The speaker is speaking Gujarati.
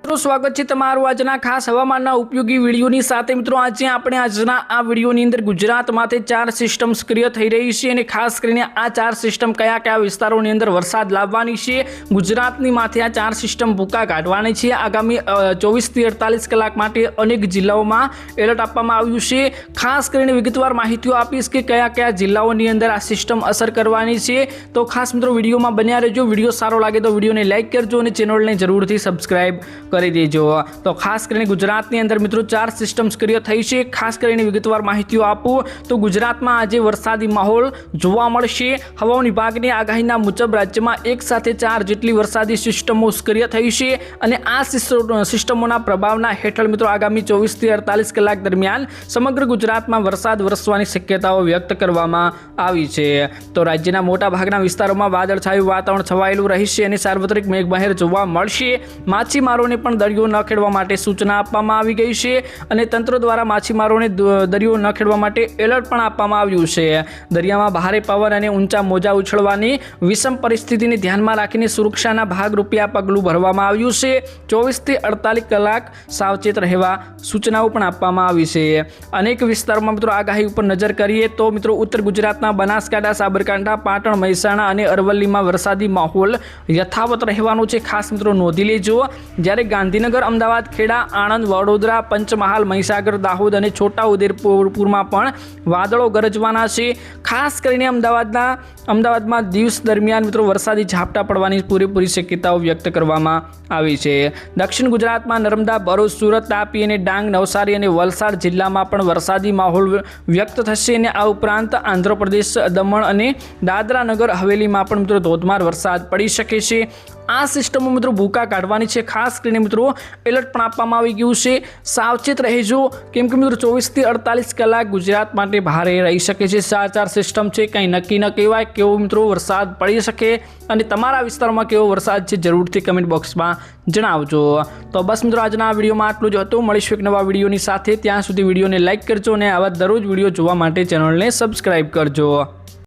મિત્રો સ્વાગત છે તમારું આજના ખાસ હવામાનના ઉપયોગી વિડીયોની સાથે। મિત્રો આજે આપણે આજના આ વિડીયોની અંદર ગુજરાતમાંથી 4 સિસ્ટમ સક્રિય થઈ રહી છે અને ખાસ કરીને આ 4 સિસ્ટમ કયા કયા વિસ્તારોની અંદર વરસાદ લાવવાની છે, ગુજરાતની માથે આ 4 સિસ્ટમ ભૂકા કાઢવાની છે। આગામી 24 થી 48 કલાક માટે અનેક જિલ્લાઓમાં એલર્ટ આપવામાં આવ્યું છે। ખાસ કરીને વિગતવાર માહિતીઓ આપીશ કે કયા કયા જિલ્લાઓની અંદર આ સિસ્ટમ અસર કરવાની છે, તો ખાસ મિત્રો વિડીયોમાં બન્યા રહેજો। વિડીયો સારો લાગે તો વિડીયોને લાઈક કરજો અને ચેનલને જરૂરથી સબસ્ક્રાઇબ કરી દેજો। તો ખાસ કરીને ગુજરાતની અંદર મિત્રો 4 સિસ્ટમ સક્રિય થઈ છે। ખાસ કરીને વિગતવાર માહિતીઓ આપું તો ગુજરાતમાં આજે વરસાદી માહોલ જોવા મળશે। હવામાન વિભાગની આગાહીના મુજબ રાજ્યમાં એક સાથે 4 જેટલી વરસાદી સિસ્ટમો સક્રિય થઈ છે અને આ સિસ્ટમોના પ્રભાવના હેઠળ મિત્રો આગામી 24 થી 48 કલાક દરમિયાન સમગ્ર ગુજરાતમાં વરસાદ વરસવાની શક્યતાઓ વ્યક્ત કરવામાં આવી છે। તો રાજ્યના મોટા ભાગના વિસ્તારોમાં વાદળછાયું વાતાવરણ છવાયેલું રહેશે અને સાર્વત્રિક મેઘમહેર જોવા મળશે। માછીમારોને પણ દરિયો ન ખેડવા માટે સૂચના આપવામાં આવી ગઈ છે અને તંત્ર દ્વારા માછીમારોને દરિયો ન ખેડવા માટે એલર્ટ પણ આપવામાં આવ્યું છે। દરિયામાં ભારે પવન અને ઊંચા મોજા ઉછળવાની વિષમ પરિસ્થિતિને ધ્યાનમાં રાખીને સુરક્ષાના ભાગરૂપે આ પગલું ભરવામાં આવ્યું છે। 24 થી 48 કલાક સાવચેત રહેવા સૂચનાઓ પણ આપવામાં આવી છે। અનેક વિસ્તારોમાં મિત્રો આગાહી ઉપર નજર કરીએ તો મિત્રો ઉત્તર ગુજરાતના બનાસકાંઠા, સાબરકાંઠા, પાટણ, મહેસાણા અને અરવલ્લીમાં વરસાદી માહોલ યથાવત રહેવાનો છે, ખાસ મિત્રો નોંધી લેજો। જ્યારે ગાંધીનગર, અમદાવાદ, ખેડા, આણંદ, વડોદરા, પંચમહાલ, મહીસાગર, દાહોદ અને છોટાઉદેપુરમાં પણ વાદળો ગરજવાના છે। ખાસ કરીને અમદાવાદમાં દિવસ દરમિયાન મિત્રો વરસાદી ઝાપટા પડવાની પૂરેપૂરી શક્યતાઓ વ્યક્ત કરવામાં આવી છે। દક્ષિણ ગુજરાતમાં નર્મદા, ભરૂચ, સુરત, તાપી અને ડાંગ, નવસારી અને વલસાડ જિલ્લામાં પણ વરસાદી માહોલ વ્યક્ત થશે અને આ ઉપરાંત આંધ્રપ્રદેશ, દમણ અને દાદરા નગર હવેલીમાં પણ મિત્રો ધોધમાર વરસાદ પડી શકે છે। આ સિસ્ટમો મિત્રો ભૂકા કાઢવાની છે। ખાસ કરીને મિત્રો એલર્ટ પણ આપવામાં આવી ગયું છે, સાવચેત રહેજો કેમ કે મિત્રો 24 થી 48 કલાક ગુજરાત માટે ભારે રહી શકે છે। 4 સિસ્ટમ છે, કંઈ નક્કી ન કહેવાય કેવો મિત્રો વરસાદ પડી શકે અને તમારા વિસ્તારમાં કેવો વરસાદ છે જરૂરથી કમેન્ટ બોક્સમાં જણાવજો। તો બસ મિત્રો આજના આ વિડીયોમાં આટલું જ હતું। મળીશું એક નવા વિડીયોની સાથે, ત્યાં સુધી વિડીયોને લાઇક કરજો અને આવા દરરોજ વિડીયો જોવા માટે ચેનલને સબસ્ક્રાઈબ કરજો।